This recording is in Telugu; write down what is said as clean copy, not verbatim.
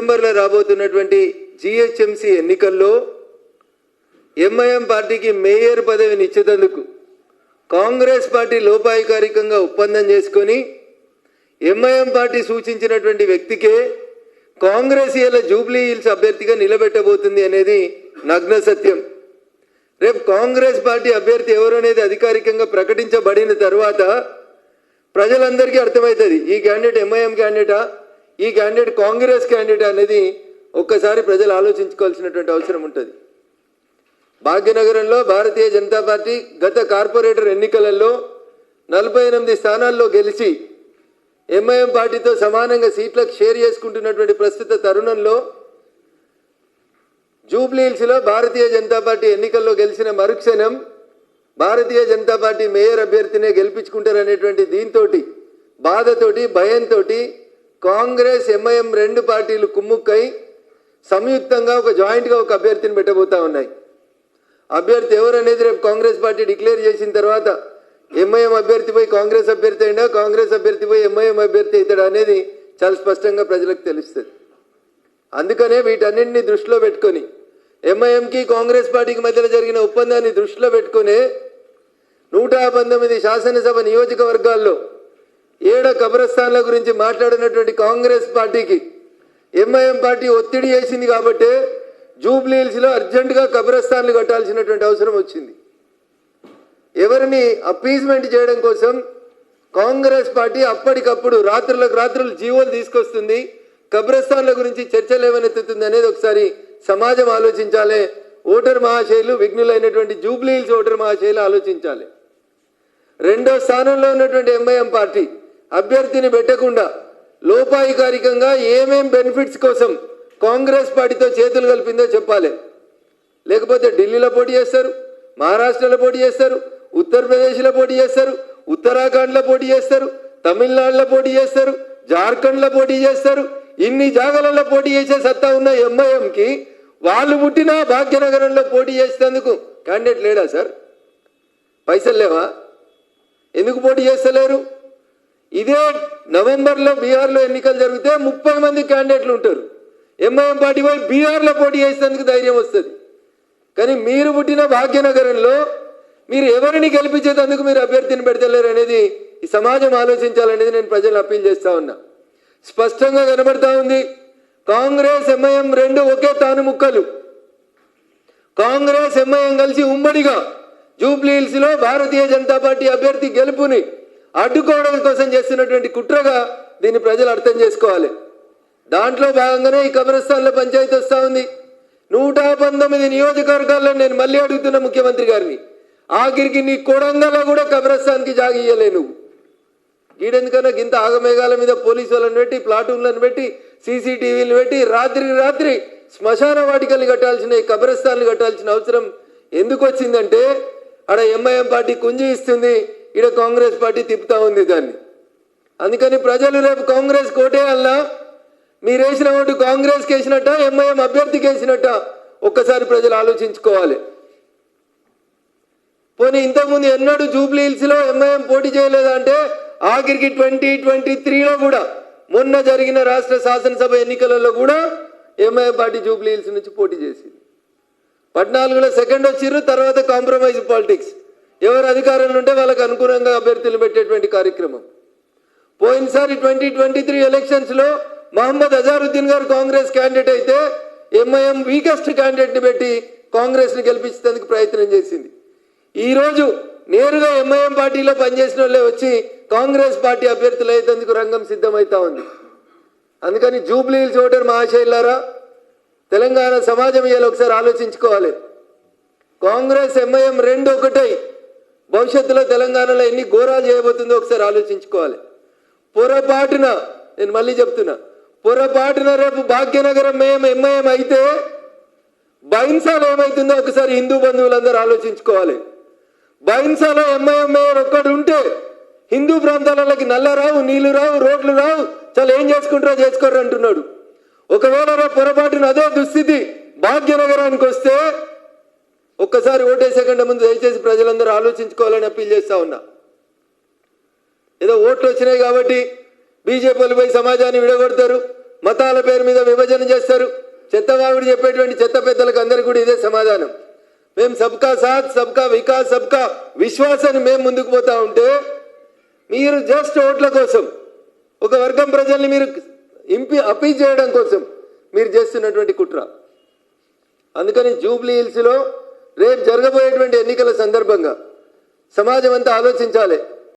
డిసెంబర్లో రాబోతున్నటువంటి జిహెచ్ఎంసీ ఎన్నికల్లో ఎంఐఎం పార్టీకి మేయర్ పదవిని ఇచ్చేందుకు కాంగ్రెస్ పార్టీ లోపాయికారికంగా ఒప్పందం చేసుకొని ఎంఐఎం పార్టీ సూచించినటువంటి వ్యక్తికే కాంగ్రెస్ ఇలా జూబ్లీ హిల్స్ అభ్యర్థిగా నిలబెట్టబోతుంది అనేది నగ్న సత్యం. రేపు కాంగ్రెస్ పార్టీ అభ్యర్థి ఎవరు అనేది అధికారికంగా ప్రకటించబడిన తర్వాత ప్రజలందరికీ అర్థమవుతుంది ఈ క్యాండిడేట్ ఎంఐఎం క్యాండిడేటా, ఈ క్యాండిడేట్ కాంగ్రెస్ క్యాండిడేట్ అనేది ఒక్కసారి ప్రజలు ఆలోచించుకోవాల్సినటువంటి అవసరం ఉంటుంది. భాగ్యనగరంలో భారతీయ జనతా పార్టీ గత కార్పొరేటర్ ఎన్నికలలో 48 స్థానాల్లో గెలిచి ఎంఐఎం పార్టీతో సమానంగా సీట్లకు షేర్ చేసుకుంటున్నటువంటి ప్రస్తుత తరుణంలో జూబ్లీ హిల్స్లో భారతీయ జనతా పార్టీ ఎన్నికల్లో గెలిచిన మరుక్షణం భారతీయ జనతా పార్టీ మేయర్ అభ్యర్థినే గెలిపించుకుంటారనేటువంటి దీంతో బాధతోటి భయంతో కాంగ్రెస్ ఎంఐఎం రెండు పార్టీలు కుమ్ముక్కై సంయుక్తంగా ఒక జాయింట్గా ఒక అభ్యర్థిని పెట్టబోతా ఉన్నాయి. అభ్యర్థి ఎవరనేది రేపు కాంగ్రెస్ పార్టీ డిక్లేర్ చేసిన తర్వాత ఎంఐఎం అభ్యర్థి పోయి కాంగ్రెస్ అభ్యర్థి అయినా, కాంగ్రెస్ అభ్యర్థి పోయి ఎంఐఎం అభ్యర్థి అవుతాడా అనేది చాలా స్పష్టంగా ప్రజలకు తెలుస్తుంది. అందుకనే వీటన్నింటినీ దృష్టిలో పెట్టుకొని ఎంఐఎంకి కాంగ్రెస్ పార్టీకి మధ్యలో జరిగిన ఒప్పందాన్ని దృష్టిలో పెట్టుకునే 119 శాసనసభ నియోజకవర్గాల్లో 7 కబ్రస్థాన్ల గురించి మాట్లాడినటువంటి కాంగ్రెస్ పార్టీకి ఎంఐఎం పార్టీ ఒత్తిడి చేసింది కాబట్టి జూబ్లీ హిల్స్లో అర్జెంటుగా కబ్రస్థాన్లు కట్టాల్సినటువంటి అవసరం వచ్చింది. ఎవరిని అప్పీజ్మెంట్ చేయడం కోసం కాంగ్రెస్ పార్టీ అప్పటికప్పుడు రాత్రులకు రాత్రులు జీవోలు తీసుకొస్తుంది, కబ్రస్థాన్ల గురించి చర్చలు ఏమనెత్తుతుంది అనేది ఒకసారి సమాజం ఆలోచించాలి. ఓటర్ మహాశైలు విఘ్నులైనటువంటి జూబ్లీ హిల్స్ ఓటర్ మహాశైలు ఆలోచించాలి. 2వ స్థానంలో ఉన్నటువంటి ఎంఐఎం పార్టీ అభ్యర్థిని పెట్టకుండా లోపాయికారికంగా ఏమేం బెనిఫిట్స్ కోసం కాంగ్రెస్ పార్టీతో చేతులు కలిపిందో చెప్పాలి. లేకపోతే ఢిల్లీలో పోటీ చేస్తారు, మహారాష్ట్రలో పోటీ చేస్తారు, ఉత్తరప్రదేశ్లో పోటీ చేస్తారు, ఉత్తరాఖండ్లో పోటీ చేస్తారు, తమిళనాడులో పోటీ చేస్తారు, జార్ఖండ్లో పోటీ చేస్తారు. ఇన్ని జాగాలలో పోటీ చేసే సత్తా ఉన్న ఎంఐఎంకి వాళ్ళు పుట్టిన భాగ్యనగరంలో పోటీ చేసేందుకు క్యాండిడేట్ లేడా సార్? పైసలు లేవా? ఎందుకు పోటీ చేస్తలేరు? ఇదే నవంబర్లో బీహార్లో ఎన్నికలు జరిగితే 30 మంది క్యాండిడేట్లు ఉంటారు. ఎంఐఎం పార్టీ పోయి బీహార్లో పోటీ చేసేందుకు ధైర్యం వస్తుంది. కానీ మీరు పుట్టిన భాగ్యనగరంలో మీరు ఎవరిని గెలిపించేందుకు మీరు అభ్యర్థిని పెడతలేరు అనేది ఈ సమాజం ఆలోచించాలనేది నేను ప్రజలను అప్పీల్ చేస్తా ఉన్నా. స్పష్టంగా కనబడతా ఉంది కాంగ్రెస్ ఎంఐఎం రెండు ఒకే తాను ముక్కలు. కాంగ్రెస్ ఎంఐఎం కలిసి ఉమ్మడిగా జూబ్లీ హిల్స్లో భారతీయ జనతా పార్టీ అభ్యర్థి గెలుపుని అడ్డుకోవడం కోసం చేస్తున్నటువంటి కుట్రగా దీన్ని ప్రజలు అర్థం చేసుకోవాలి. దాంట్లో భాగంగానే ఈ కబ్రస్థాన్లో పంచాయతీ వస్తూ ఉంది. 119 నియోజకవర్గాల్లో నేను మళ్ళీ అడుగుతున్న ముఖ్యమంత్రి గారిని, ఆఖరికి నీ కొడంగల్లో కూడా కబ్రస్థాన్కి జాగి ఇయ్యలే నువ్వు. ఈడెందుకన్నా గింత ఆగమేఘాల మీద పోలీసు వాళ్ళని పెట్టి, ప్లాటూన్లను పెట్టి, సీసీటీవీలు పెట్టి రాత్రి శ్మశాన వాటికల్ని కట్టాల్సిన ఈ కబ్రస్థాన్లు కట్టాల్సిన అవసరం ఎందుకు వచ్చిందంటే ఆడ ఎంఐఎం పార్టీ కుంజి ఇస్తుంది, ఈడ కాంగ్రెస్ పార్టీ తిప్పుతా ఉంది దాన్ని. అందుకని ప్రజలు రేపు కాంగ్రెస్ కోటేయాలన్నా మీరు వేసిన ఓటు కాంగ్రెస్కి వేసినట్ట, ఎంఐఎం అభ్యర్థికి వేసినట్ట ఒక్కసారి ప్రజలు ఆలోచించుకోవాలి. పోనీ ఇంతకుముందు ఎన్నడూ జూబ్లీ హిల్స్లో ఎంఐఎం పోటీ చేయలేదా అంటే ఆఖరికి 2023లో కూడా మొన్న జరిగిన రాష్ట్ర శాసనసభ ఎన్నికలలో కూడా ఎంఐఎం పార్టీ జూబ్లీ హిల్స్ నుంచి పోటీ చేసింది. 14లో సెకండ్ వచ్చిర్రు, తర్వాత కాంప్రమైజ్ పాలిటిక్స్, ఎవరు అధికారంలో ఉంటే వాళ్ళకు అనుకూలంగా అభ్యర్థులు పెట్టేటువంటి కార్యక్రమం. పోయినసారి 2023 ఎలక్షన్స్లో మహమ్మద్ అజారుద్దీన్ గారు కాంగ్రెస్ క్యాండిడేట్ అయితే ఎంఐఎం వీకెస్ట్ క్యాండిడేట్ని పెట్టి కాంగ్రెస్ని గెలిపించేందుకు ప్రయత్నం చేసింది. ఈరోజు నేరుగా ఎంఐఎం పార్టీలో పనిచేసిన వాళ్ళే వచ్చి కాంగ్రెస్ పార్టీ అభ్యర్థులు అయ్యేందుకు రంగం సిద్ధమవుతా ఉంది. అందుకని జూబ్లీ హిల్స్ ఓటర్ మహాశైలారా, తెలంగాణ సమాజం ఇవాళ ఒకసారి ఆలోచించుకోవాలి. కాంగ్రెస్ ఎంఐఎం రెండు ఒకటై భవిష్యత్తులో తెలంగాణలో ఎన్ని ఘోరాలు చేయబోతుందో ఒకసారి ఆలోచించుకోవాలి. పొరపాటున, నేను మళ్ళీ చెప్తున్నా, పొరపాటున రేపు భాగ్యనగరం ఎంఐఎం అయితే బైన్సాలో ఏమవుతుందో ఒకసారి హిందూ బంధువులందరూ ఆలోచించుకోవాలి. బైన్సాలో ఎంఐఎం మేయర్ ఒక్కడు ఉంటే హిందూ ప్రాంతాలకి నల్ల రావు, నీళ్లు రావు, రోడ్లు రావు, చాలా ఏం చేసుకుంటారో చేసుకోరు అంటున్నాడు. ఒకవేళ రేపు పొరపాటున అదే దుస్థితి భాగ్యనగరానికి వస్తే ఒక్కసారి ఓటేసే కంటే ముందు దయచేసి ప్రజలందరూ ఆలోచించుకోవాలని అప్పీల్ చేస్తా ఉన్నా. ఏదో ఓట్లు వచ్చినాయి కాబట్టి బీజేపీలు పోయి సమాజాన్ని విడగొడతారు, మతాల పేరు మీద విభజన చేస్తారు. చెత్తవాగుడు చెప్పేటువంటి చెత్త పెద్దలకు అందరికీ కూడా ఇదే సమాధానం. మేము సబ్కా సాత్, సబ్కా వికాస్, సబ్కా విశ్వాసాన్ని మేము ముందుకు పోతా ఉంటే మీరు జస్ట్ ఓట్ల కోసం, ఒక వర్గం ప్రజల్ని మీరు అప్పీల్ చేయడం కోసం మీరు చేస్తున్నటువంటి కుట్ర. అందుకని జూబ్లీ హిల్స్లో రేపు జరగబోయేటువంటి ఎన్నికల సందర్భంగా సమాజం అంతా ఆలోచించాలి.